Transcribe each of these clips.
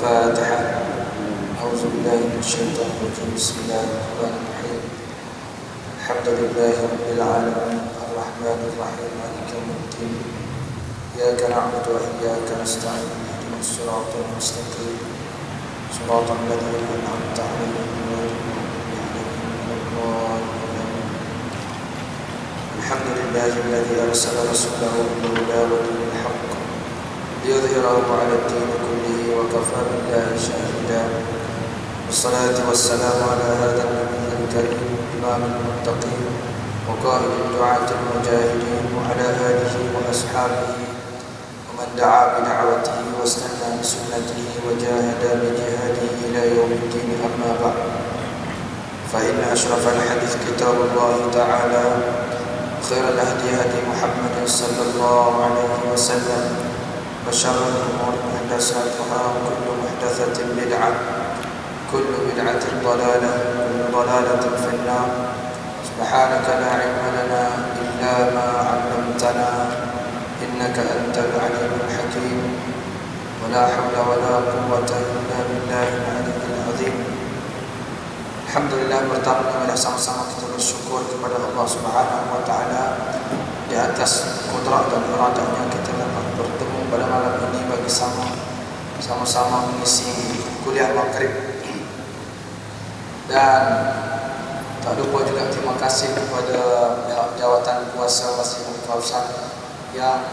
الفاتحة. أعوذ بالله من الشيطان الرجيم. بسم الله الرحمن الرحيم. الحمد لله رب العالمين الرحمن الرحيم مالك يوم الدين. إياك نعبد وإياك نستعين اهدنا الصراط المستقيم صراط الذين أنعمت عليهم غير المغضوب عليهم ولا الضالين. الحمد لله الذي أرسل رسوله بالهدى ودين الحق ليظهره على الدين كله وكفى بالله شهيدا. والصلاة والسلام على هذا النبي الكريم إمام المتقين وقائد الدعاة المجاهدين وعلى آله وأصحابه ومن دعا بدعوته واستنى بسنته وجاهد بجهاده إلى يوم الدين. أما بعد، فإن أشرف الحديث كتاب الله تعالى، خير الهدي هدي محمد صلى الله عليه وسلم، وشر الأمور محدثاتها، وكل محدثة بدعة، كل بدعة ضلالة، كل ضلالة في النار. سبحانك لا علم لنا إلا ما علمتنا إنك أنت العليم الحكيم. ولا حول ولا قوة إلا بالله العلي العظيم. Alhamdulillah, pertama-tama sama-sama kita bersyukur kepada Allah Subhanahu wa taala di atas kudrat dan iradahnya kita dapat bertemu pada malam ini bagi sama-sama mengisi kuliah maghrib. Dan tak lupa juga terima kasih kepada pihak jawatan kuasa Masjidil Kausar yang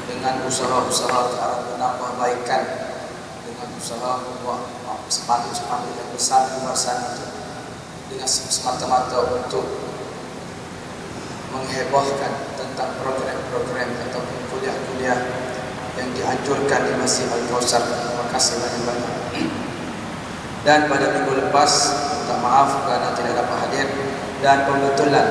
dengan usaha-usaha ke arah penambahbaikan, dengan usaha membuat spanduk-spanduk yang besar di luar sana itu dengan semata-mata untuk menghebohkan tentang program-program ataupun kuliah-kuliah yang dianjurkan di Masjid Al-Kausar. Terima kasih banyak-banyak. Dan pada minggu lepas, minta maaf kerana tidak dapat hadir, dan pembetulan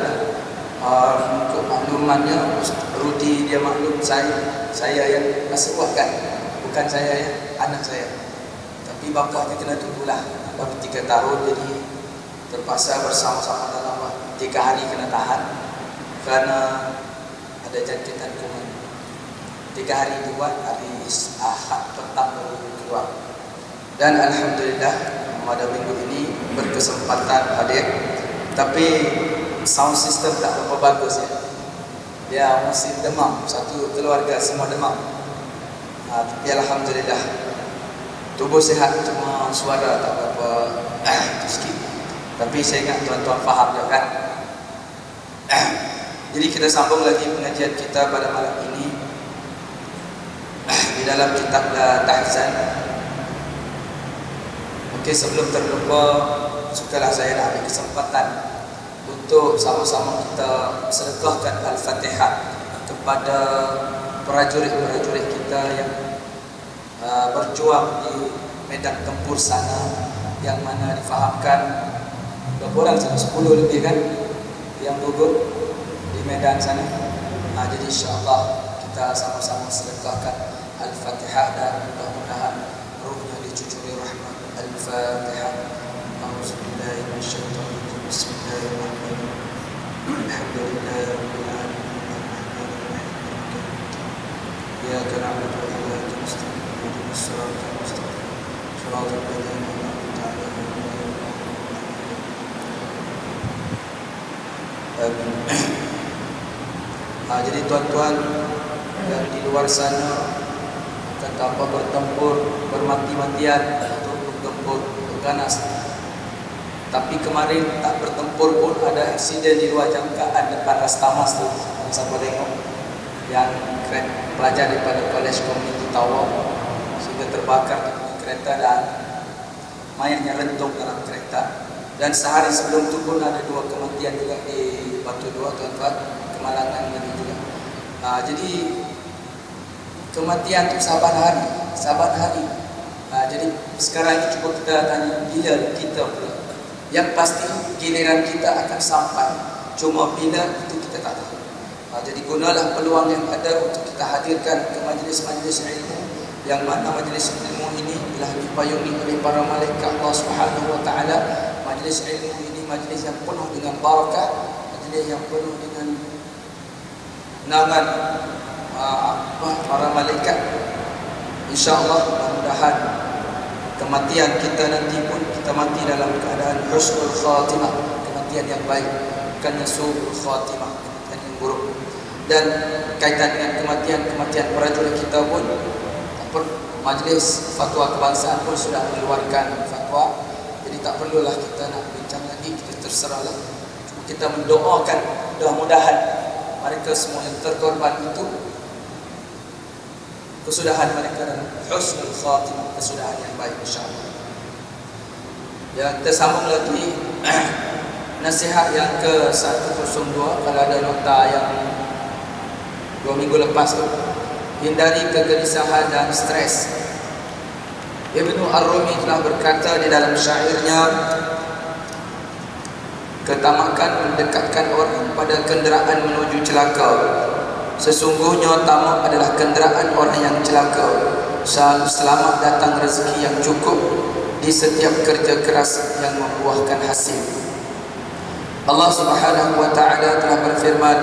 untuk maklumannya, Rudi dia maklum saya yang nasihatkan, bukan saya ya, anak saya. Tapi bapaknya kena tunggulah, baru 3 tahun, jadi terpaksa bersama-sama dalam 3 hari kena tahan kerana ada jangkitan kuman. 3 hari dibuat, hari Ahad petang baru keluar. Dan Alhamdulillah pada minggu ini berkesempatan hadir. Tapi sound system tak berapa bagus ya. Dia masih demam, satu keluarga semua demam. Tapi Alhamdulillah tubuh sihat, cuma suara tak berapa sikit. Tapi saya ingat tuan-tuan faham je kan. Jadi kita sambung lagi pengajian kita pada malam ini di dalam kitab La Tahzan. Okey, sebelum terlupa, sukalah saya nak ambil kesempatan untuk sama-sama kita sedekahkan Al-Fatihah kepada prajurit-prajurit kita yang berjuang di medan tempur sana, yang mana difahamkan berapa orang sana, 10 lebih kan yang gugur di medan sana. Jadi insyaAllah kita sama-sama sedekahkan Al-Fatihah dan mudah-mudahan ruhnya dicucuri rahmat. Al-Fatihah. A'udzubillahi minasyaitonir rajim. Bismillahirrahmanirrahim. Alhamdulillahi rabbil alamin. Iyyaka na'budu wa iyyaka nasta'in. Ihdinas siratal mustaqim. Shiratal ladzina an'amta 'alaihim ghairil maghdubi 'alaihim. Jadi tuan-tuan yang di luar sana kata apa bertempur, bermati-matian untuk bertempur, berganas. Tapi kemarin tak bertempur pun ada aksiden di luar jangkaan depan Rastamas tu. Siapa tengok yang pelajar daripada Kolej Komuniti Tawau sehingga terbakar di kereta dan mayatnya rentung dalam kereta. Dan sehari sebelum tu pun ada 2 kematian juga di Batu Dua, tuan-tuan, Kemalangan ini juga. Jadi kematian itu saban hari. Jadi sekarang ini cuba kita tanya bila kita pula. Yang pasti giliran kita akan sampai. Cuma bila itu kita tak tahu. Jadi gunalah peluang yang ada untuk kita hadirkan ke majlis-majlis ilmu, yang mana majlis ilmu ini telah dipayungi oleh para malaikat Allah Subhanahu wa taala. Majlis ilmu ini majlis yang penuh dengan barakah, majlis yang penuh dengan nangan para malaikat InsyaAllah mudah-mudahan kematian kita nanti pun kita mati dalam keadaan husnul khatimah, kematian yang baik, bukannya su'ul khatimah, kematian yang buruk. Dan kaitan dengan kematian prajurit kita pun, Majlis Fatwa Kebangsaan pun sudah mengeluarkan fatwa. Jadi tak perlulah kita nak bincang lagi, kita terserahlah. Cuma kita mendoakan mudah-mudahan mereka semua yang terkorban itu kesudahan mereka dalam husnul khatimah, kesudahan yang baik insyaAllah. Ya, kita sambung lagi nasihat yang ke-102. Kalau ada nota yang 2 minggu lepas tu, hindari kegelisahan dan stres. Ibnu Ar-Rumi telah berkata di dalam syairnya, ketamakan mendekatkan orang pada kenderaan menuju celaka. Sesungguhnya tamak adalah kenderaan orang yang celaka. Selamat datang rezeki yang cukup di setiap kerja keras yang membuahkan hasil. Allah Subhanahu wa taala telah berfirman,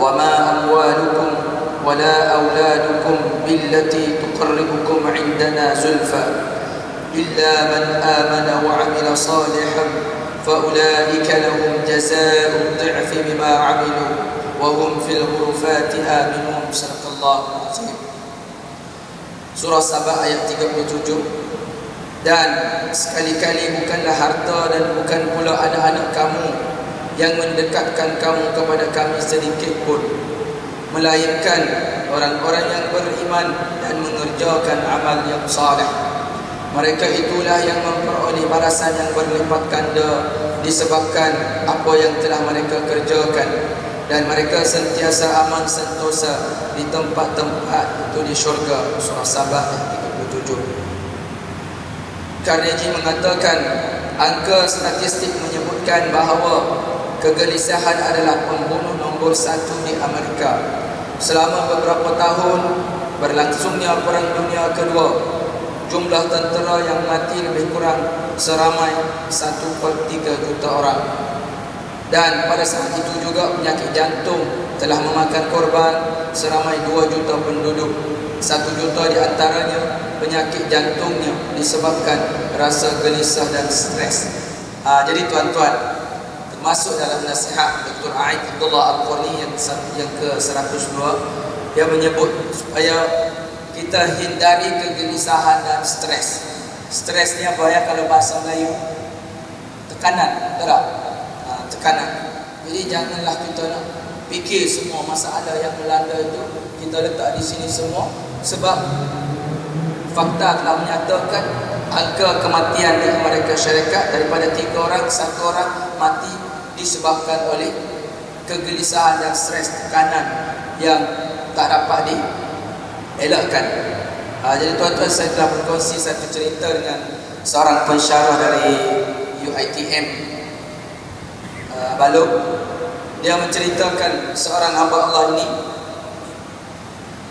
"Wa ma amwalukum ولا أولادكم بالتي تقربكم عندنا زلفى إلا من آمن وعمل صالحا فأولئك لهم جزاء الضعف بما عملوا وهم في الغرفات آمنون." صدق الله العظيم. Surah Sabah ayat 37. Dan sekali-kali bukanlah harta dan bukan pula anak-anak kamu yang mendekatkan kamu kepada kami sedikit pun, melainkan orang-orang yang beriman dan mengerjakan amal yang saleh. Mereka itulah yang memperoleh balasan yang berlipat ganda disebabkan apa yang telah mereka kerjakan, dan mereka sentiasa aman sentosa di tempat-tempat itu di syurga. Surah Sabah ayat 37. Carnegie mengatakan, angka statistik menyebutkan bahawa kegelisahan adalah pembunuh nombor 1 di Amerika. Selama beberapa tahun berlangsungnya Perang Dunia Kedua, jumlah tentera yang mati lebih kurang seramai 1/3 juta orang. Dan pada saat itu juga penyakit jantung telah memakan korban seramai 2 juta penduduk. 1 juta di antaranya penyakit jantungnya disebabkan rasa gelisah dan stres. Jadi tuan-tuan, masuk dalam nasihat Dr. Aid Abdullah Al-Qurni yang ke-102, dia menyebut supaya kita hindari kegelisahan dan stres. Stres ni apa ya, kalau bahasa Melayu? Tekanan, betul tak? Tekanan. Jadi janganlah kita nak fikir semua masalah yang melanda itu kita letak di sini semua, sebab fakta telah menyatakan angka kematian di Amerika Syarikat daripada 3 orang, 1 orang mati disebabkan oleh kegelisahan dan stres, tekanan yang tak dapat dielakkan. Jadi tuan-tuan, saya telah berkongsi satu cerita dengan seorang pensyarah dari UiTM Balok. Dia menceritakan seorang hamba Allah ini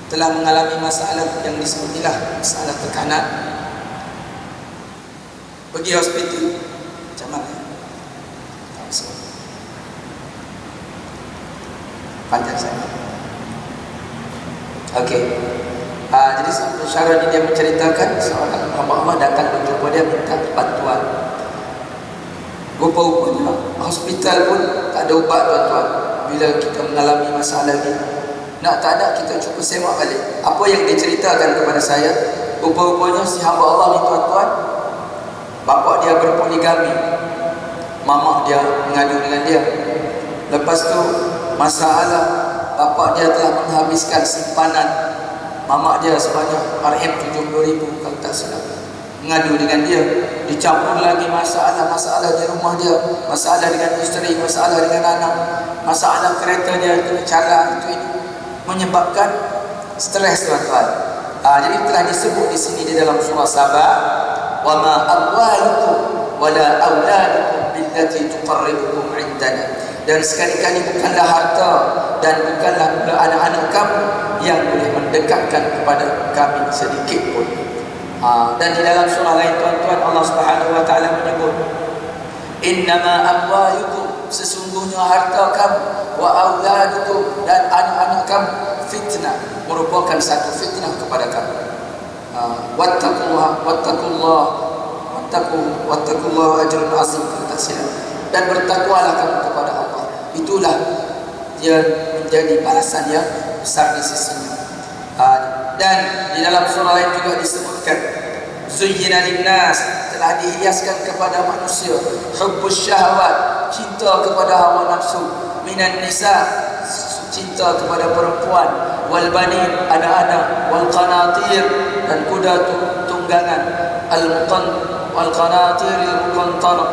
telah mengalami masalah yang disebutilah masalah tekanan. Pergi hospital, macam mana? Panjang saya. Okey. Jadi pensyarah ini dia menceritakan seorang hamba Allah datang berjumpa dia minta bantuan. Rupa-rupanya hospital pun tak ada ubat, tuan-tuan. Bila kita mengalami masalah ni, nak tak ada, kita cuba semak balik apa yang diceritakan kepada saya. Rupa-rupanya si hamba Allah ni, tuan-tuan, bapa dia berpoligami, mamak dia mengadu dengan dia. Lepas tu masalah bapa dia telah menghabiskan simpanan mamak dia sebanyak RM70,000 kalau tak salah, mengadu dengan dia. Dicampur lagi masalah di rumah dia, masalah dengan isteri, masalah dengan anak, masalah kereta dia kena calar, itu ini, menyebabkan stres, tuan-tuan. Jadi telah disebut di sini di dalam surah Sabah, wa ma amwalukum wala auladukum billati tuqarribukum indana. Dan sekali-kali bukanlah harta dan bukanlah pula anak-anak kamu yang boleh mendekatkan kepada kami sedikit pun. Dan di dalam surah lain, tuan-tuan, Allah Subhanahu wa taala menyebut, innama amwalukum, sesungguhnya harta kamu, wa auladukum, dan anak-anak kamu, fitnah, merupakan satu fitnah kepada kamu. wattaqullah ajrun azim, tak silap. Dan bertakwalah kamu kepada Allah. Itulah dia menjadi balasan yang besar di sisinya. Dan di dalam surah lain juga disebutkan, zuyyina linnas, telah dihiaskan kepada manusia hubbus syahwat, cinta kepada hawa nafsu, minan nisa, cinta kepada perempuan, wal banin, anak-anak, wal qanatir, dan kuda tunggangan, wal qanatir al muqantarah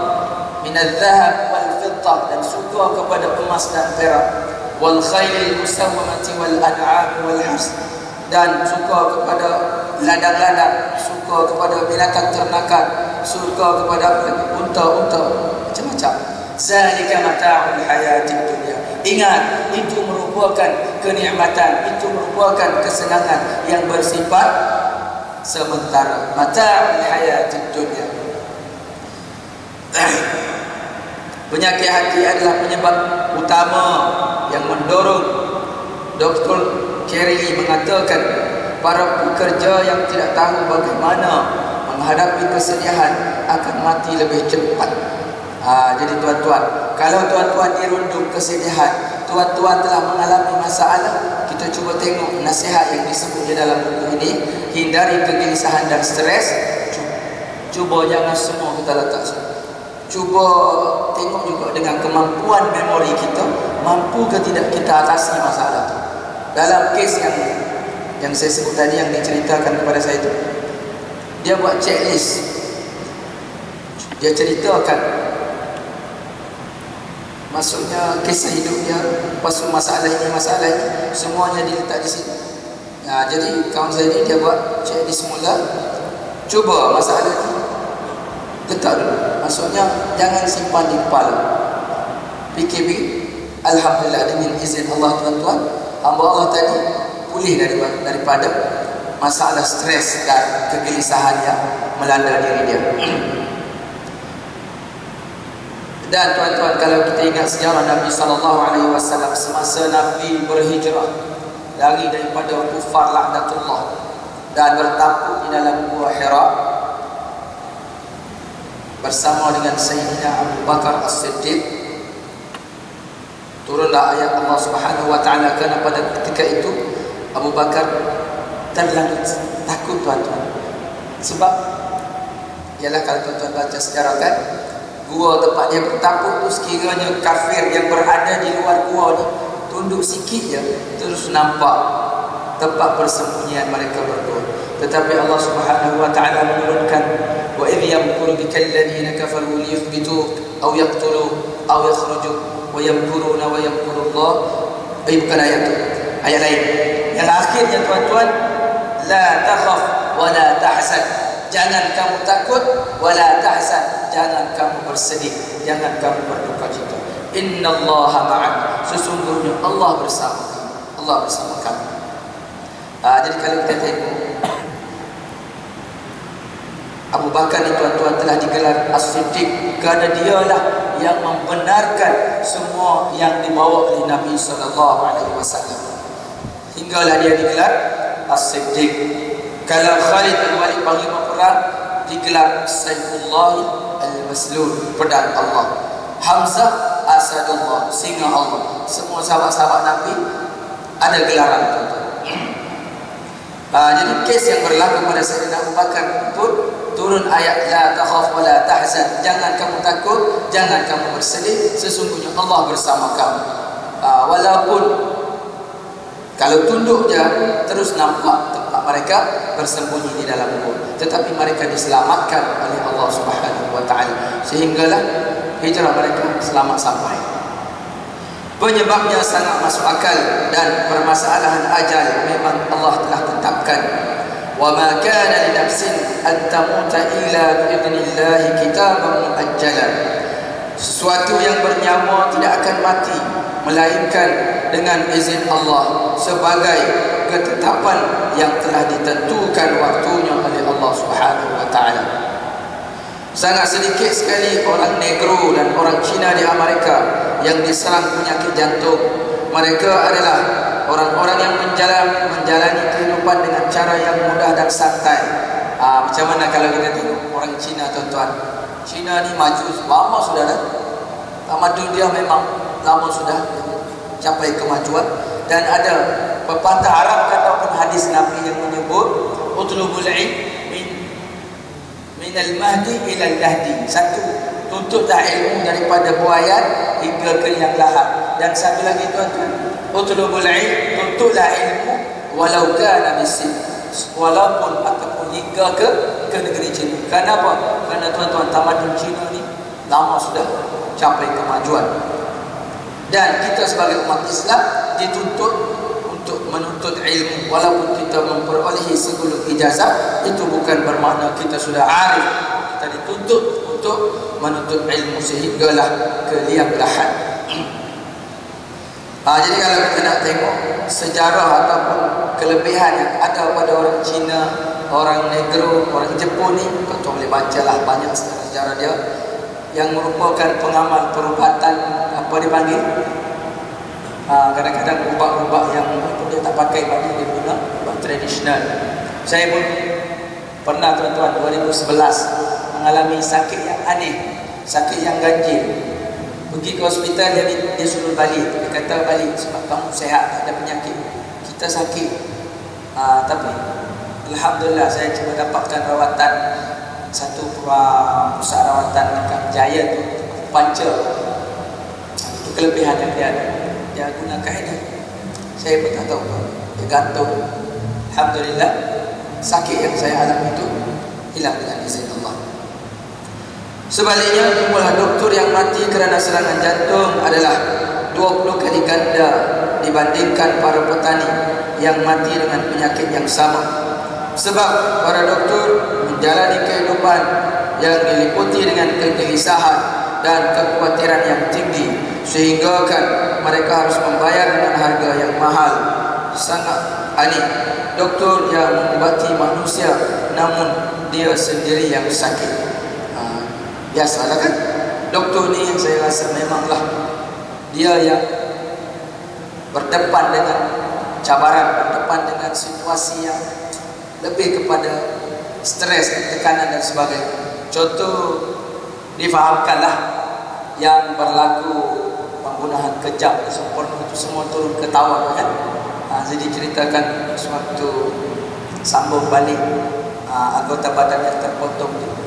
min al-dhahab wal fiddah, dan suka kepada emas dan perak, wal khayl musawwamati wal an'am wal hars, dan suka kepada ladang-ladang, suka kepada binatang ternakan, suka kepada unta-unta, macam-macam. Zalika mata'ul hayatid dunya. Ingat, itu merupakan kenikmatan, itu merupakan kesenangan yang bersifat sementara. Mata'ul hayatid dunya. Penyakit hati adalah penyebab utama yang mendorong. Dr. Kerry mengatakan, para pekerja yang tidak tahu bagaimana menghadapi kesedihan akan mati lebih cepat. Jadi tuan-tuan, kalau tuan-tuan dirundung kesedihan, tuan-tuan telah mengalami masalah, kita cuba tengok nasihat yang disebut di dalam buku ini. Hindari kegelisahan dan stres. Cuba jangan semua kita letak. Cuba tengok juga dengan kemampuan memori kita, mampu ke tidak kita atasi masalah itu. Dalam kes yang saya sebut tadi, yang diceritakan kepada saya itu, dia buat checklist. Dia ceritakan, maksudnya kisah hidupnya, pasal masalah ini, semuanya diletak di sini. Jadi kawan saya ini, dia buat checklist semula. Cuba masalah ini letak dulu. Maksudnya jangan simpan di kepala. Fikir. Alhamdulillah, dengan izin Allah tuan-tuan, hamba Allah tadi pulih daripada masalah stres dan kegelisahan yang melanda diri dia. Dan tuan-tuan, kalau kita ingat sejarah Nabi SAW semasa Nabi berhijrah lari daripada kufar laknatullah dan bertampuk di dalam Gua Hira bersama dengan Sayyidina Abu Bakar As-Siddiq, turunlah ayat Allah Subhanahu wa taala. Kerana pada ketika itu Abu Bakar terlalu takut tuan-tuan. Sebab ialah, kalau tuan-tuan baca sejarah kan, gua tempat dia bertampuk tu, sekiranya kafir yang berada di luar gua ni tunduk sikit je, terus nampak tempat persembunyian mereka berdua. Tetapi Allah Subhanahu wa taala menurunkan, wa idh yamkuru bikal ladina kafaru liyuthbituk aw yaqtuluk aw yakhrujuk wa yamkuruna wa yamkurullah. Bukan ayat tu, ayat lain yang akhirnya tuan-tuan, la takhaf wa la tahzan, jangan kamu takut, wa la tahzan, jangan kamu bersedih, jangan kamu berduka cita. Innallaha ma'ana, sesungguhnya Allah bersama kamu, Allah bersama kamu. Jadi kalau kita tengok, Abu Bakar ni tuan-tuan telah digelar As-Siddiq kerana dialah yang membenarkan semua yang dibawa oleh Nabi SAW. Hinggalah dia digelar As-Siddiq. Kalau Khalid al-Walid panglima perang, digelar Saifullah al-Maslul, pedang Allah. Hamzah Asadullah, singa Allah. Semua sahabat-sahabat Nabi ada gelaran tuan-tuan. Jadi kes yang berlaku pada Sayyidina Abu Bakar pun turun ayat la takhaf wa la tahzan, jangan kamu takut, jangan kamu bersedih, sesungguhnya Allah bersama kamu. Walaupun kalau tunduk je, terus nampak tempat mereka bersembunyi di dalam gua, tetapi mereka diselamatkan oleh Allah Subhanahu wa taala, sehinggalah hijrah mereka selamat sampai. Penyebabnya sangat masuk akal, dan permasalahan ajal memang Allah telah tetapkan. Wa ma kana li nafsin an tamuta illa bi idznillah kitaban muajjalan. Sesuatu yang bernyawa tidak akan mati melainkan dengan izin Allah, sebagai ketetapan yang telah ditentukan waktunya oleh Allah Subhanahu wa taala. Sangat sedikit sekali orang Negro dan orang Cina di Amerika yang diserang penyakit jantung. Mereka adalah orang-orang yang menjalani kehidupan dengan cara yang mudah dan santai. Macam mana kalau kita tengok orang Cina, tuan-tuan? Cina ni maju lama sudah dah. Tamadun dia memang lama sudah capai kemajuan. Dan ada pepatah Arab ataupun hadis Nabi yang menyebut utlubul ilm min al-mahdi ila al-lahdi. Satu, tuntutlah ilmu daripada buayan hingga ke liang lahat. Dan satu lagi, tuan-tuan, utlubul ilm, tuntutlah ilmu walau kana bisin, walaupun ataupun hingga ke negeri Cina. Kenapa? Kerana tuan-tuan, tamadun Cina ni lama sudah capai kemajuan. Dan kita sebagai umat Islam dituntut untuk menuntut ilmu. Walaupun kita memperolehi sebelum ijazah, itu bukan bermakna kita sudah arif. Kita dituntut untuk menuntut ilmu sehinggalah ke liang lahat. Jadi kalau kita nak tengok sejarah ataupun kelebihan yang ada pada orang Cina, orang Negro, orang Jepun ni, kita boleh bacalah banyak sejarah dia yang merupakan pengamal perubatan, apa dipanggil, kadang-kadang ubat-ubat yang dia tak pakai, banyak dia guna ubat tradisional. Saya pun pernah, tuan-tuan, 2011 mengalami sakit yang aneh, sakit yang ganjil. Pergi ke hospital, dia suruh balik. Dia kata balik sebab kamu sehat, tak ada penyakit. Kita sakit. Tapi alhamdulillah saya cuma dapatkan rawatan satu pusat rawatan dekat Jaya tu, Panca. Itu kelebihan yang dia ada. Dia guna kaedah. Saya pun tak tahu. Dia gantung. Alhamdulillah, sakit yang saya alami itu hilang dengan izin Allah. Sebaliknya, jumlah doktor yang mati kerana serangan jantung adalah 20 kali ganda dibandingkan para petani yang mati dengan penyakit yang sama. Sebab para doktor menjalani kehidupan yang diliputi dengan kegelisahan dan kekhawatiran yang tinggi, sehingga kan mereka harus membayar dengan harga yang mahal. Sangat aneh, doktor yang mengobati manusia namun dia sendiri yang sakit. Biasalah kan, doktor ni yang saya rasa memanglah dia yang berdepan dengan cabaran, berdepan dengan situasi yang lebih kepada stres, tekanan dan sebagainya. Contoh, difahamkanlah yang berlaku pembunuhan kejam sempurna itu semua turun ke tawa kan. Jadi ceritakan suatu sambung balik anggota badan yang terpotong itu.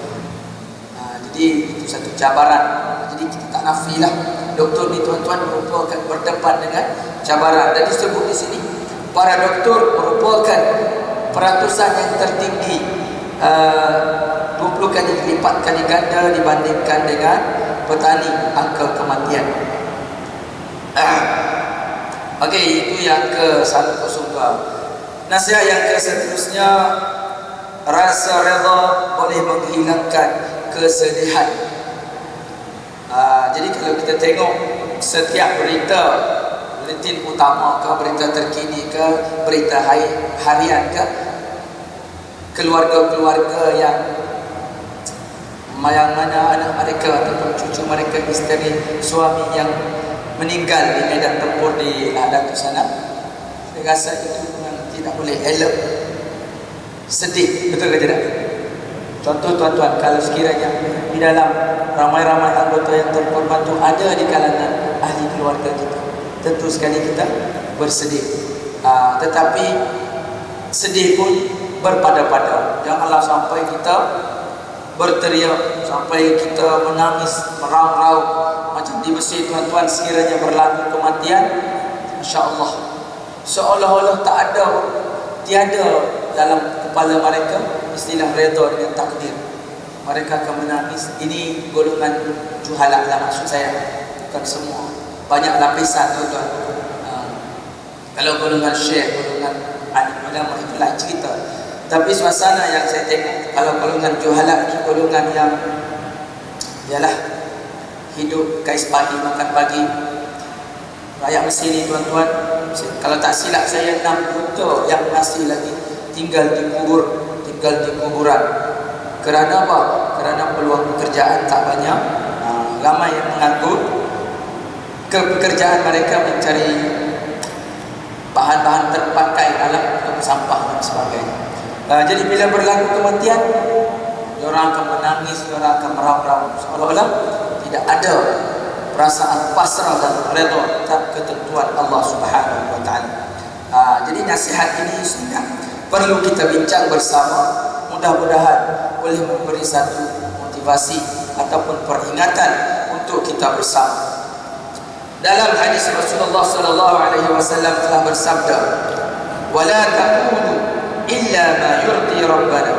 Jadi itu satu cabaran. Jadi kita tak nafilah doktor ni, tuan-tuan, merupakan berdepan dengan cabaran. Dan disebut di sini para doktor merupakan peratusan yang tertinggi, 20 kali lipat kali ganda dibandingkan dengan petani angka kematian. Okey, itu yang ke-102. Nasihat yang seterusnya, rasa redha boleh menghilangkan kesedihan. Jadi kalau kita tengok setiap berita, buletin utama ke, berita terkini ke, berita harian ke, keluarga-keluarga yang mana anak mereka ataupun cucu mereka, isteri, suami yang meninggal di medan tempur di ladang tu sana, saya rasa itu memang tidak boleh elak. Sedih, betul ke tidak? Contoh, tuan-tuan, kalau sekiranya di dalam ramai-ramai anggota yang terkorban itu ada di kalangan ahli keluarga kita, tentu sekali kita bersedih. Tetapi sedih pun berpada-pada. Janganlah sampai kita berteriak, sampai kita menangis, meraung-raung macam di Mesir, tuan-tuan, sekiranya berlaku kematian, insya-Allah seolah-olah tak ada, tiada dalam kepala mereka istilah redha dengan takdir. Mereka akan menangis. Ini golongan juhalak lah maksud saya, bukan semua. Banyak lapisan, tuan-tuan. Kalau golongan syekh, golongan alim ulama, itu lain cerita. Tapi suasana yang saya tengok, kalau golongan juhalak ni golongan yang ialah hidup kais pagi makan pagi. Rakyat Mesir ni, tuan-tuan, kalau tak silap saya 6 juta yang masih lagi tinggal di kuburan. Kerana apa? Kerana peluang pekerjaan tak banyak. Ramai yang mengatur ke pekerjaan mereka mencari bahan-bahan terpakai dalam sampah dan sebagainya. Jadi bila berlaku kematian, orang akan menangis, orang akan meraung-raung, seolah-olah tidak ada perasaan pasrah dan redha terhadap ketentuan Allah Subhanahu wa taala. Jadi nasihat ini sehingga perlu kita bincang bersama, mudah-mudahan boleh memberi satu motivasi ataupun peringatan untuk kita bersama. Dalam hadis Rasulullah sallallahu alaihi wasallam telah bersabda, "Wala taqulu illa ma yurdi rabbana."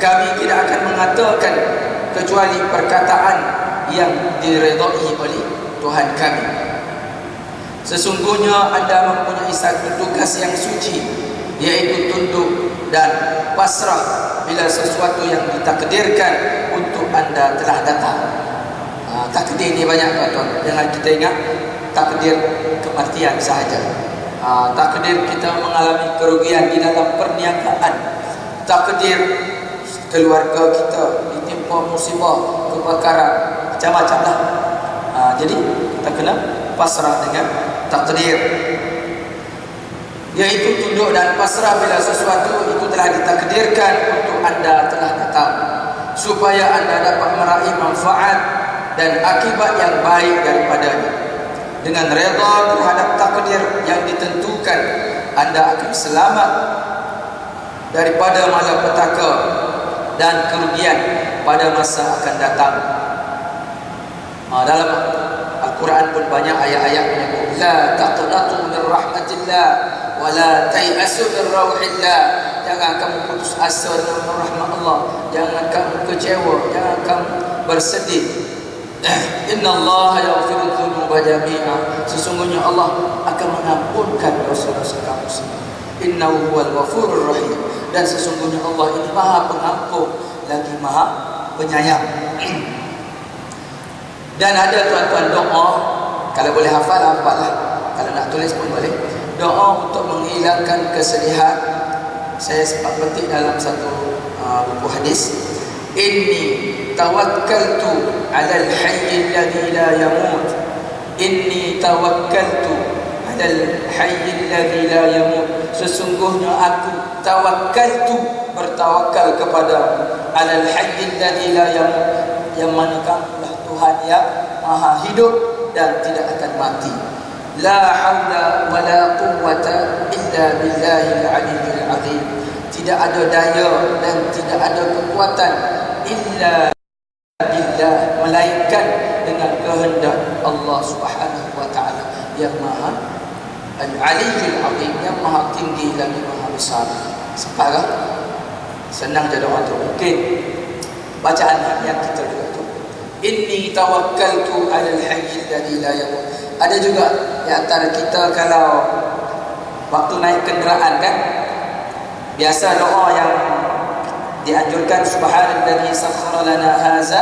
Kami tidak akan mengatakan kecuali perkataan yang diredai oleh Tuhan kami. Sesungguhnya anda mempunyai satu tugas yang suci, yaitu tunduk dan pasrah bila sesuatu yang ditakdirkan untuk anda telah datang. Takdir ni banyak tuan-tuan. Jangan kita ingat takdir kematian sahaja. Takdir kita mengalami kerugian di dalam perniagaan. Takdir keluarga kita ditimpa musibah, kebakaran, macam-macam lah. Jadi kita kena pasrah dengan takdir, yaitu tunduk dan pasrah bila sesuatu itu telah ditakdirkan untuk anda telah datang, supaya anda dapat meraih manfaat dan akibat yang baik daripadanya. Dengan redha terhadap takdir yang ditentukan, anda akan selamat daripada malapetaka dan kerugian pada masa akan datang. Dalam Al-Quran pun banyak ayat-ayat menyebut, la taqnatu min rahmatillah wa la tayasu min rauhillah. Jangan kamu putus asa dengan rahmat Allah, jangan kamu kecewa, jangan kamu bersedih. Inna Allah yaghfiru dzunuba jami'a. Sesungguhnya Allah akan mengampunkan dosa-dosa kamu semua. Innahu huwal ghafurur rahim. Dan sesungguhnya Allah ini Maha Pengampun lagi Maha Penyayang. Dan ada tuan-tuan doa, kalau boleh hafal, hafallah. Kalau nak tulis pun boleh. Doa untuk menghilangkan kesedihan. Saya sempat petik dalam satu buku hadis. Inni tawakkaltu 'alal hayy alladhi la yamut. Inni tawakkaltu 'alal hayy alladhi la yamut. Sesungguhnya aku tawakkaltu, bertawakal kepada 'alal hayy alladhi la yamut, yang mana kamulah Tuhan yang Maha hidup dan tidak akan mati. La haula wa la quwwata illa billahil aliyyil azim. Tidak ada daya dan tidak ada kekuatan illa billah, melainkan dengan kehendak Allah Subhanahu wa taala yang Maha Al-Aliyyul Azim, yang Maha tinggi lagi Maha besar. Sekarang senang je doa tu. Mungkin bacaan yang kita juga tu, inni tawakkaltu 'alal hayy alladhi la yamut. Ada juga di antara kita kalau waktu naik kenderaan kan, biasa doa yang dianjurkan, subhanalladzi sakhkhara lana hadza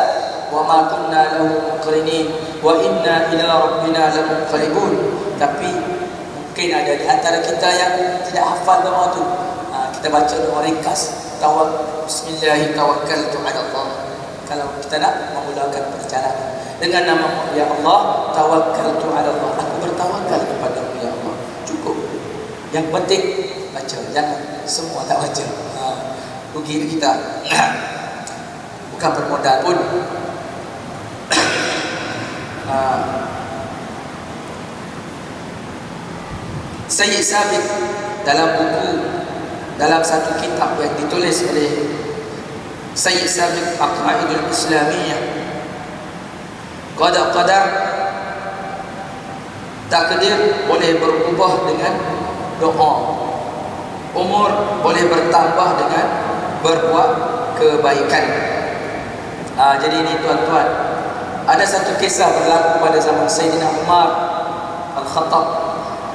wa ma kunna lahu muqrinin wa inna ila rabbina lamunqalibun. Tapi mungkin ada di antara kita yang tidak hafal doa tu. Kita baca doa ringkas, bismillahirrahmanirrahim tawakkaltu 'ala Allah. Kalau kita nak memulakan perjalanan dengan nama ya Allah, tawakkaltu 'ala Allah, aku bertawakal kepada-Mu ya Allah. Cukup. Yang penting baca, jangan semua tak baca. Rugi kita. Bukan bermodal pun. Sayyid Sabiq dalam satu kitab yang ditulis oleh Sayyid Sabiq Aqaidul Islamiyah, qadar takdir boleh berubah dengan doa, umur boleh bertambah dengan berbuat kebaikan. Jadi ini tuan-tuan, ada satu kisah berlaku pada zaman Sayyidina Umar Al-Khattab,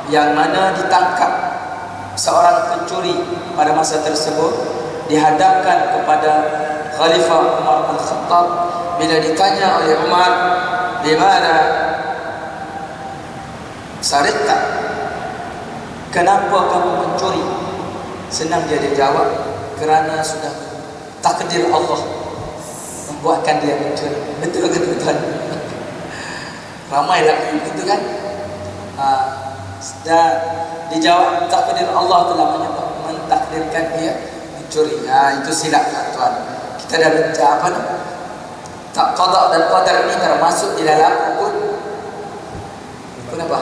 yang mana ditangkap seorang pencuri pada masa tersebut, dihadapkan kepada Khalifah Umar Al-Khattab. Bila ditanya oleh Umar, di mana sarita, kenapa kamu mencuri? Senang dia jawab, kerana sudah takdir Allah membuatkan dia mencuri. Betul kan tuan-tuan? Ramai lah begitu kan. Dan Dijawab takdir Allah telah mentakdirkan dia mencuri. Itu silap tuan. Kita dah baca apa ni? Tak qada dan qadar ini termasuk di dalam rukun apa?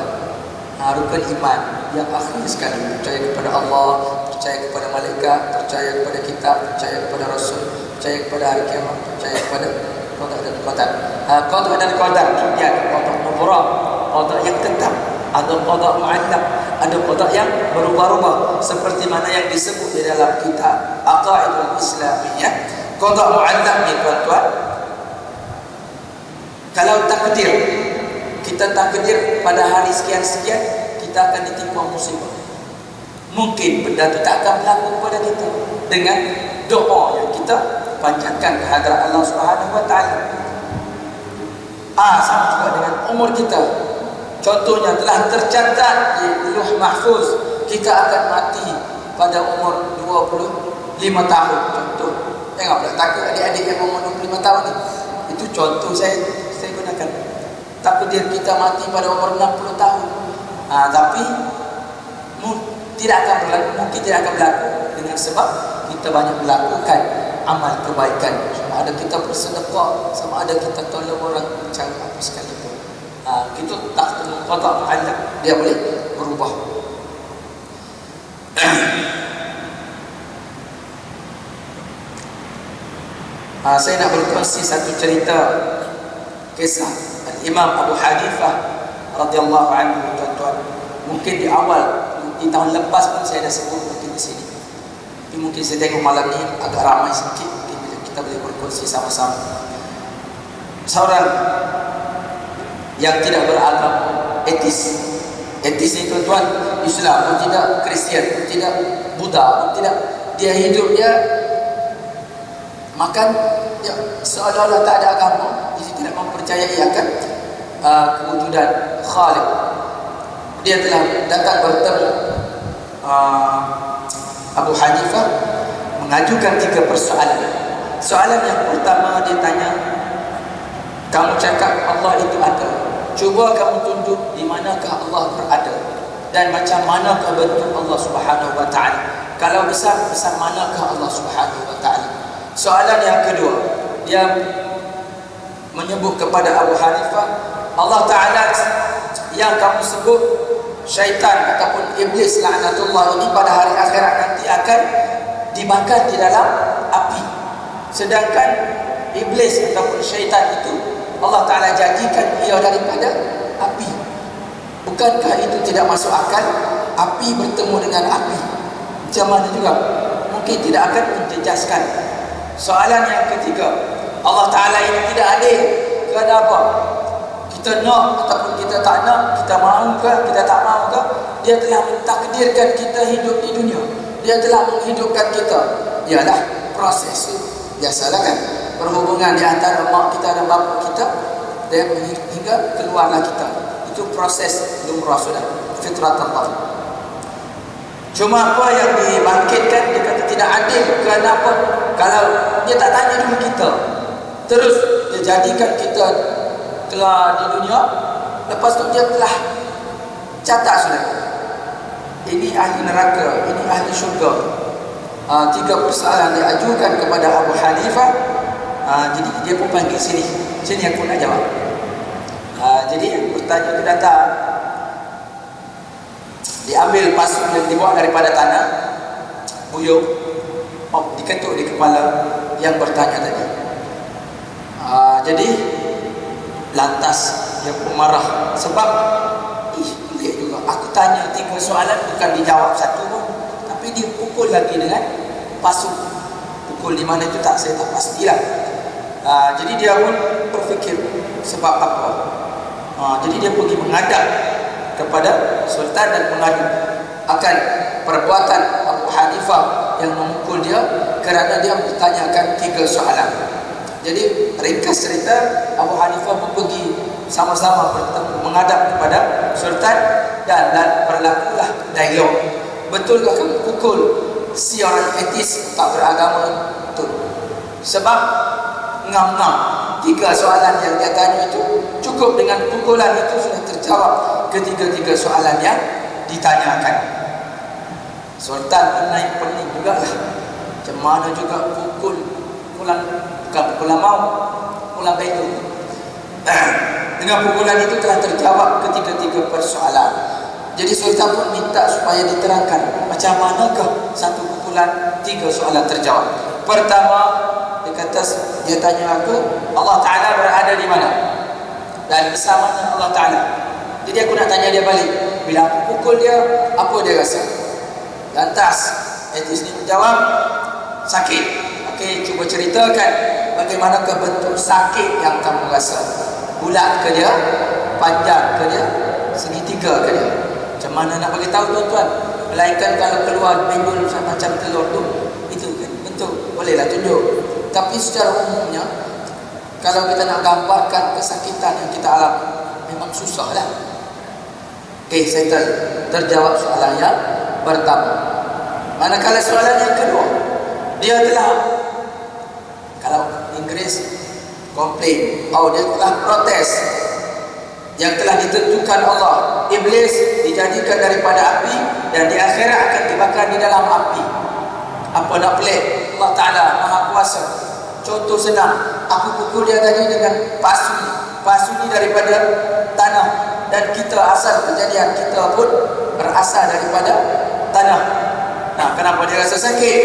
Rukun iman yang akhir sekali. Percaya kepada Allah, percaya kepada malaikat, percaya kepada kitab, percaya kepada rasul, percaya kepada hari kiamat, percaya kepada qada dan qadar. Qada dan qadar ni dia ada qada mubram, qada yang tetap, ada qada mu'allaq, ada qada yang berubah-ubah seperti mana yang disebut di dalam kitab Aqaidul Islamiyah. Qada mu'allaq ni tuan-tuan, kalau takdir, kita takdir pada hari sekian-sekian kita akan ditimpa musibah. Mungkin benda itu tak akan berlaku kepada kita dengan doa yang kita panjatkan kehadrat Allah Subhanahu Wa Taala. Sama juga dengan umur kita. Contohnya telah tercatat di Lauh Mahfuz kita akan mati pada umur 25 tahun. Contoh. Tengok tak takut adik-adik yang umur 25 tahun ni. Itu contoh saya gunakan. Takdir kita mati pada umur 60 tahun. Tapi tidak akan berlaku, mungkin tidak akan berlaku dengan sebab kita banyak melakukan amal kebaikan. Sama ada kita bersedekah, sama ada kita tolong orang macam apa sekalipun. Kita tak qada mu'allaq, dia boleh berubah. Saya nak berkongsi satu cerita kisah Imam Abu Hanifah radhiyallahu anhu, tuan-tuan. Mungkin di awal, di tahun lepas pun saya dah sebut mungkin di sini. Tapi mungkin saya tengok malam ni agak ramai sedikit, mungkin kita boleh berkongsi sama-sama. Seorang yang tidak beragama, etis ni tuan-tuan, Islam pun tidak, Kristian pun tidak, Buddha pun tidak. Dia hidup, dia makan ya, seolah-olah tak ada agama. Dia tidak mempercayai akan kewujudan Khaliq. Dia telah datang bertemu Abu Hanifah, mengajukan 3 persoalan. Soalan yang pertama dia tanya, kamu cakap Allah itu ada, cuba kamu tunjuk di manakah Allah berada dan macam manakah bentuk Allah Subhanahu Wa Taala. Kalau besar manakah Allah Subhanahu Wa Taala. Soalan yang kedua, dia menyebut kepada Abu Hanifah, Allah Ta'ala yang kamu sebut syaitan ataupun iblis laknatullah ini pada hari akhirat nanti akan dibakar di dalam api. Sedangkan iblis ataupun syaitan itu Allah Ta'ala jadikan ia daripada api. Bukankah itu tidak masuk akal? Api bertemu dengan api, macam mana juga? Mungkin tidak akan menjejaskan. Soalan yang ketiga, Allah Ta'ala ini tidak adil. Kenapa? Kita nak ataupun kita tak nak, kita mahu ke, kita tak mahu ke, dia telah mentakdirkan kita hidup di dunia. Dia telah menghidupkan kita. Ialah proses. Biasalah kan, perhubungan di antara mak kita dan bapa kita, dan hingga keluarlah kita. Itu proses lumrah sudah, fitrat Allah. Cuma apa yang dibangkitkan, dia kata tidak adil. Kenapa? Kalau dia tak tanya dulu kita, terus dia jadikan kita telah di dunia, lepas tu dia telah catat sudah, ini ahli neraka, ini ahli syurga. 3 persoalan diajukan kepada Abu Hanifah. Jadi dia pun panggil sini aku nak jawab. Jadi yang bertanya itu datang, diambil pasu yang dibawa daripada tanah, buyuk, diketuk di kepala yang bertanya tadi. Jadi lantas dia pun marah sebab pelik juga, aku tanya 3 soalan bukan dijawab satu pun, tapi dia pukul lagi dengan pasu. Pukul di mana itu saya tak pastilah. Jadi dia pun berfikir sebab apa. Jadi dia pergi menghadap kepada sultan dan mengadu akan perbuatan Abu Hanifah yang memukul dia kerana dia bertanyakan 3 soalan. Jadi ringkas cerita, Abu Hanifah pun pergi sama-sama bertemu menghadap kepada sultan dan berlakulah dialog. Betulkah kamu pukul si orang etis tak beragama? Betul. Sebab ngam-ngam 3 soalan yang dia tanya itu cukup dengan pukulan itu sudah terjawab ketiga-tiga soalan yang ditanyakan. Sultan pun naik pening juga lah. Macam mana juga pukulan, bukan pukulan mau, pukulan betul. Dengan pukulan itu telah terjawab ketiga-tiga persoalan. Jadi Sultan pun minta supaya diterangkan macam manakah satu pukulan 3 soalan terjawab. Pertama, dia kata, dia tanya aku, Allah Ta'ala berada di mana? Dan bersamanya Allah Ta'ala. Jadi aku nak tanya dia balik. Bila aku pukul dia, apa dia rasa? Lantas etis ni menjawab, sakit. Okey, cuba ceritakan bagaimanakah bentuk sakit yang kamu rasa. Bulat ke dia? Panjang ke dia? Segitiga ke dia? Macam mana nak bagi tahu tuan-tuan? Melainkan kalau keluar bendul macam telur tu, itu kan bentuk, bolehlah tunjuk. Tapi secara umumnya, kalau kita nak gambarkan kesakitan yang kita alami, memang susah lah. Okey, settle. Terjawab soalan yang pertama. Manakala soalan yang kedua, dia telah, kalau Inggeris komplain, dia telah protes yang telah ditentukan Allah. Iblis dijadikan daripada api dan di akhirat akan dibakar di dalam api. Apa nak pelik? Allah Ta'ala Maha Kuasa. Contoh senang, aku pukul dia tadi dengan pasu ni. Pasu ni daripada tanah, dan kita asal kejadian kita pun berasal daripada tanah. Nah, kenapa dia rasa sakit?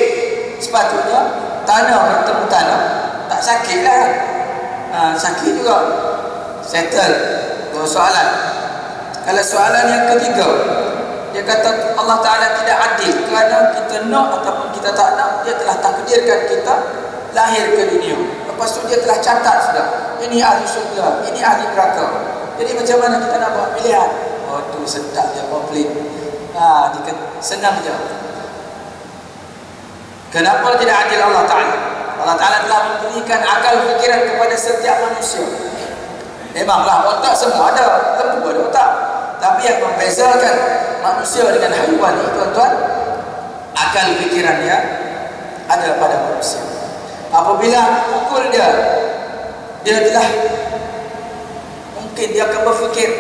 Sepatutnya tanah bertemu tanah tak sakit lah. Sakit juga. Settle. Dua soalan. Kalau soalan yang ketiga, dia kata Allah Ta'ala tidak adil kerana kita nak ataupun kita tak nak, dia telah takdirkan kita lahir ke dunia. Lepas tu dia telah catat sudah, ini ahli syurga, ini ahli neraka. Jadi macam mana kita nak buat pilihan? Tu sedap dia komplain. Senang je. Kenapa tidak adil Allah Ta'ala? Allah Ta'ala telah memberikan akal fikiran kepada setiap manusia. Memanglah otak semua ada, lembu ada otak. Tapi yang membezakan manusia dengan haiwan ini, tuan-tuan, akal fikiran dia ada pada manusia. Apabila pukul dia, dia telah, mungkin dia akan berfikir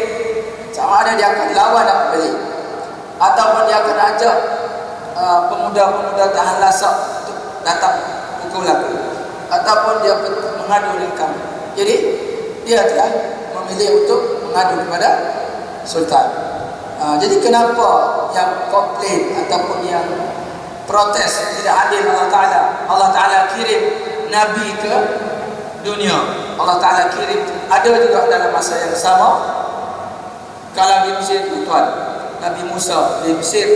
sama ada dia akan lawan aku balik, ataupun dia akan ajak pemuda-pemuda tahan lasak untuk datang pukul aku, ataupun dia mengadu dengan kamu. Jadi dia telah memilih untuk mengadu kepada Sultan. Jadi kenapa yang komplain ataupun yang protes tidak adil Allah Ta'ala? Allah Ta'ala kirim Nabi ke dunia. Allah Ta'ala kirim, ada juga dalam masa yang sama. Kalau di Mesir, tuan-tuan, Nabi Musa di Mesir,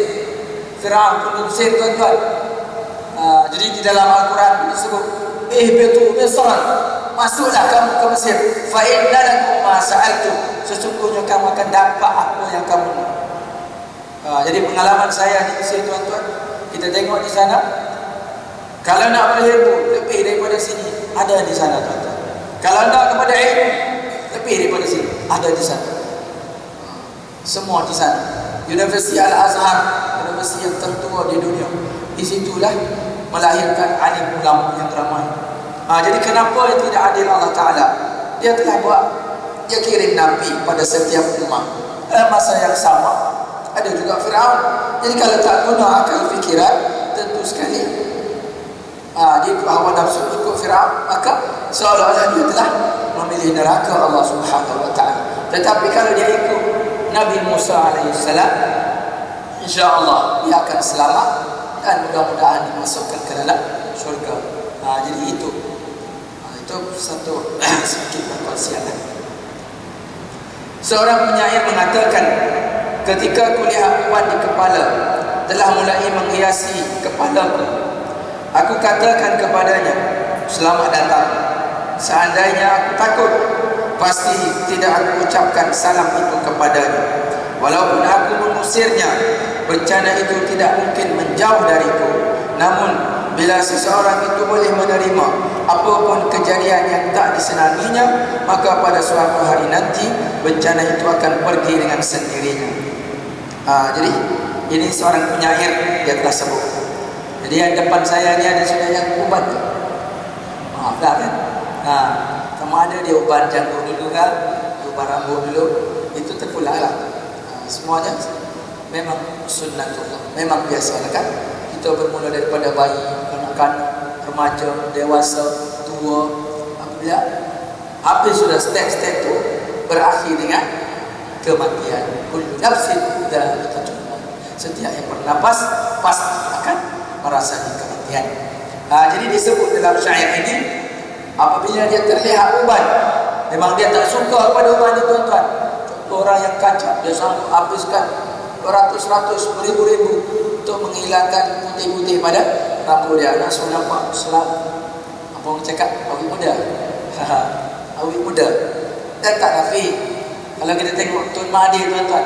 Fir'aun pun di Mesir, tuan-tuan. Jadi di dalam Al-Quran disebut, ihbitu Misran, masuklah kamu ke Mesir, fa inna lakum ma sa'altum, sesungguhnya kamu akan dapat apa yang kamu nak. Jadi pengalaman saya di Mesir, tuan-tuan, kita tengok di sana, kalau nak berilmu lebih daripada sini, ada di sana, tuan-tuan. Kalau nak kepada ilmu lebih daripada sini, ada di sana. Semua di sana. Universiti Al-Azhar, universiti yang tertua di dunia, di situlah melahirkan alim ulama yang ramai. Jadi kenapa tidak adil Allah Ta'ala? Dia telah buat, dia kirim Nabi pada setiap umat. Dalam masa yang sama, ada juga Fir'aun. Jadi kalau tak guna akal fikiran, tentu sekali dia ikut hawa nafsu, ikut Fir'aun, maka seolah-olah dia telah memilih neraka Allah Subhanahu Wa Ta'ala. Tetapi kalau dia ikut Nabi Musa AS, insya-Allah dia akan selamat dan mudah-mudahan dimasukkan ke dalam syurga. Jadi itu satu sedikit perkongsian. Seorang penyair mengatakan, ketika kuliah uban di kepala telah mulai menghiasi kepalaku, aku katakan kepadanya, selamat datang. Seandainya aku takut, pasti tidak aku ucapkan salam itu kepadanya. Walaupun aku mengusirnya, bencana itu tidak mungkin menjauh dariku. Namun bila seseorang itu boleh menerima apapun kejadian yang tak disenanginya, maka pada suatu hari nanti bencana itu akan pergi dengan sendirinya. Jadi ini seorang penyair, dia telah sebut. Jadi yang depan saya ni ada sudah yang uban. Maaflah kan. Sama ada dia uban janggut dulu kan, uban rambut dulu, itu terpulang lah. Semuanya memang sunnatullah, memang biasa kan. Kita bermula daripada bayi, kanak-kanak, remaja, dewasa, tua, apabila habis sudah step-step itu berakhir dengan kematian. Kullu nafsin dha'iqatul maut. Setiap yang bernapas pasti akan merasakan kematian. Jadi disebut dalam syair ini, apabila dia terlihat uban, memang dia tak suka kepada uban itu, tuan-tuan. Contoh orang yang kacak, dia sanggup habiskan beratus-ratus, beribu-ribu untuk menghilangkan putih-putih pada rambut dia. Nak suruh nampak Islam, apa orang cakap, awet muda. Awet muda. Dan tak nafi. Kalau kita tengok Tun Mahathir, tuan-tuan,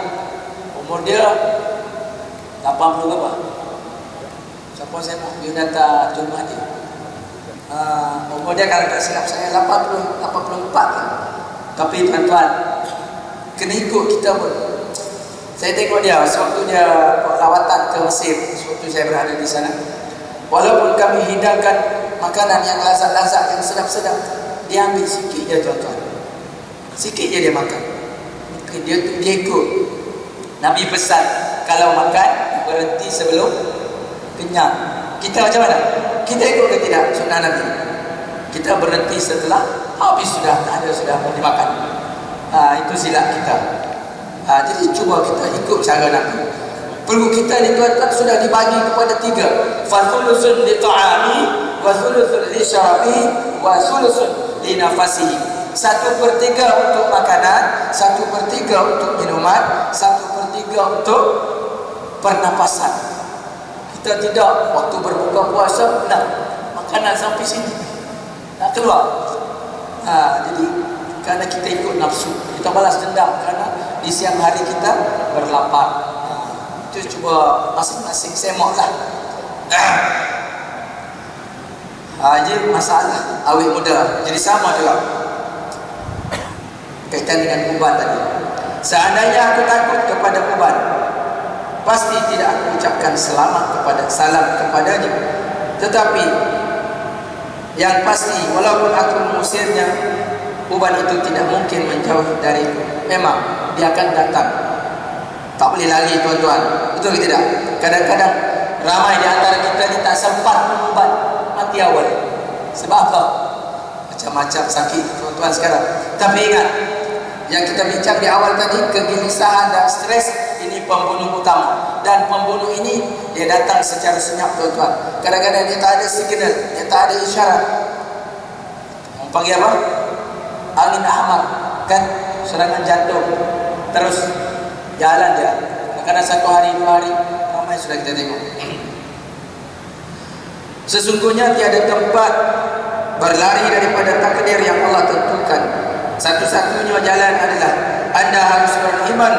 umur dia 80 berapa? Siapa saya nak biodata Tun Mahathir? Umur dia kalau tak silap saya 84 kan? Tapi tuan-tuan, kena ikut kita pun. Saya tengok dia sewaktu dia lawatan ke Mesir, sewaktu saya berada di sana. Walaupun kami hidangkan makanan yang lazat-lazat, yang sedap-sedap, dia ambil sikit je, tuan-tuan. Sikit je dia makan. Dia ikut. Nabi pesan, kalau makan berhenti sebelum kenyang. Kita macam mana? Kita ikut ke tidak sunnah Nabi? Kita berhenti setelah habis, sudah tak ada, sudah dimakan. Itu silap kita. Jadi cuba kita ikut cara Nabi. Perlu kita ni, tuan-tuan, sudah dibagi kepada 3. Fathulusun li ta'ami, wa thulusun li syarabi, wa thulusun li nafasihi. 1/3 untuk makanan, 1/3 untuk minuman, 1/3 untuk pernapasan. Kita tidak waktu berbuka puasa nak makanan sampai sini, nak keluar. Jadi kerana kita ikut nafsu, kita balas dendam kerana di siang hari kita berlapar. Itu cuba masing-masing semoklah. Jadi masalah awet muda. Jadi sama juga kaitan dengan uban tadi. Seandainya aku takut kepada uban, pasti tidak aku ucapkan salam kepadanya. Tetapi yang pasti, walaupun aku mengusirnya, uban itu tidak mungkin menjauh dariku. Memang dia akan datang, tak boleh lari, tuan-tuan. Betul ke tidak? Kadang-kadang ramai di antara kita ni tak sempat ubat, mati awal. Sebab apa? Macam-macam sakit, tuan-tuan sekarang. Tapi ingat, yang kita bincang di awal tadi, kegelisahan dan stres ini pembunuh utama. Dan pembunuh ini dia datang secara senyap, tuan-tuan. Kadang-kadang dia tak ada signal, dia tak ada isyarat. Panggil apa? Angin ahmar, kan? Serangan jantung. Terus jalan dia. Kadang-kadang 1 hari, 2 hari, ramai sudah kita tengok. Sesungguhnya tiada tempat berlari daripada takdir yang Allah tentukan. Satu-satunya jalan adalah anda harus beriman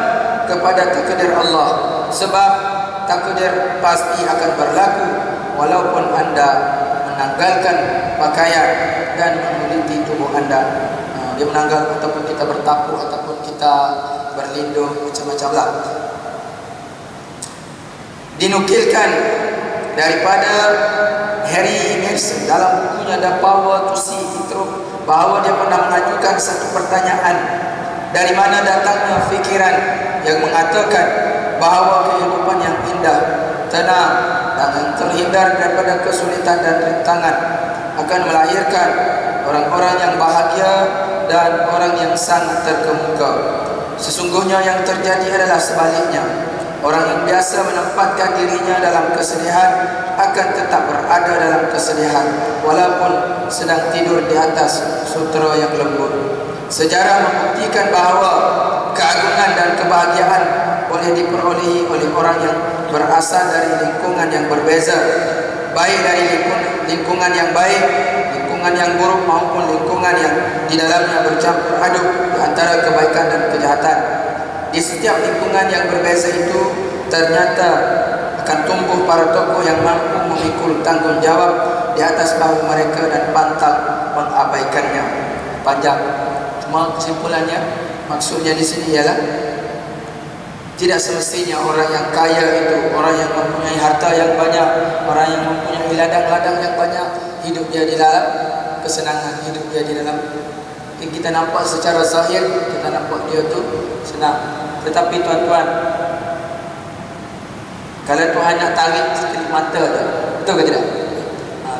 kepada takdir Allah, sebab takdir pasti akan berlaku walaupun anda menanggalkan pakaian dan menguliti tubuh anda. Dia menanggal ataupun kita bertapu ataupun kita berlindung, macam-macam lah. Dinukilkan daripada Harry Emerson dalam bukunya The Power to See the Truth bahawa dia pernah mengajukan satu pertanyaan, dari mana datangnya fikiran yang mengatakan bahawa kehidupan yang indah, tenang dan terhindar daripada kesulitan dan rintangan akan melahirkan orang-orang yang bahagia dan orang yang sangat terkemuka. Sesungguhnya yang terjadi adalah sebaliknya. Orang yang biasa menempatkan dirinya dalam kesedihan akan tetap berada dalam kesedihan walaupun sedang tidur di atas sutera yang lembut. Sejarah membuktikan bahawa keagungan dan kebahagiaan boleh diperolehi oleh orang yang berasal dari lingkungan yang berbeza, baik dari lingkungan yang baik, lingkungan yang buruk maupun lingkungan yang di dalamnya bercampur aduk di antara kebaikan dan kejahatan. Di setiap lingkungan yang berbeza itu ternyata akan tumbuh para tokoh yang mampu memikul tanggungjawab di atas bahu mereka dan pantang mengabaikannya. Panjang, cuma kesimpulannya, maksudnya di sini ialah tidak semestinya orang yang kaya itu, orang yang mempunyai harta yang banyak, orang yang mempunyai ladang-ladang yang banyak, hidup dia di dalam kesenangan, hidup dia di dalam, kita nampak secara zahir, kita nampak dia tu senang. Tetapi tuan-tuan, Kalau Tuhan nak tarik sekelip mata je, betul ke tidak?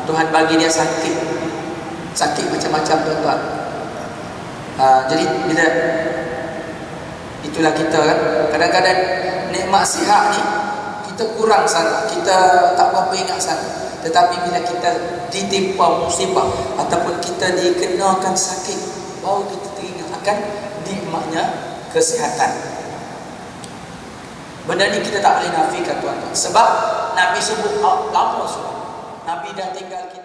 Tuhan bagi dia sakit macam-macam tuan-tuan. Jadi bila itulah kita kan, kadang-kadang nikmat sihat ni kita kurang sangat, kita tak berapa ingat sangat. Tetapi bila kita ditimpa musibah ataupun kita dikenakan sakit, baru kita teringat akan nikmatnya kesihatan. Benda ni kita tak boleh nafikan tuan-tuan. Sebab Nabi sebut lama sudah. Nabi dah tinggal kita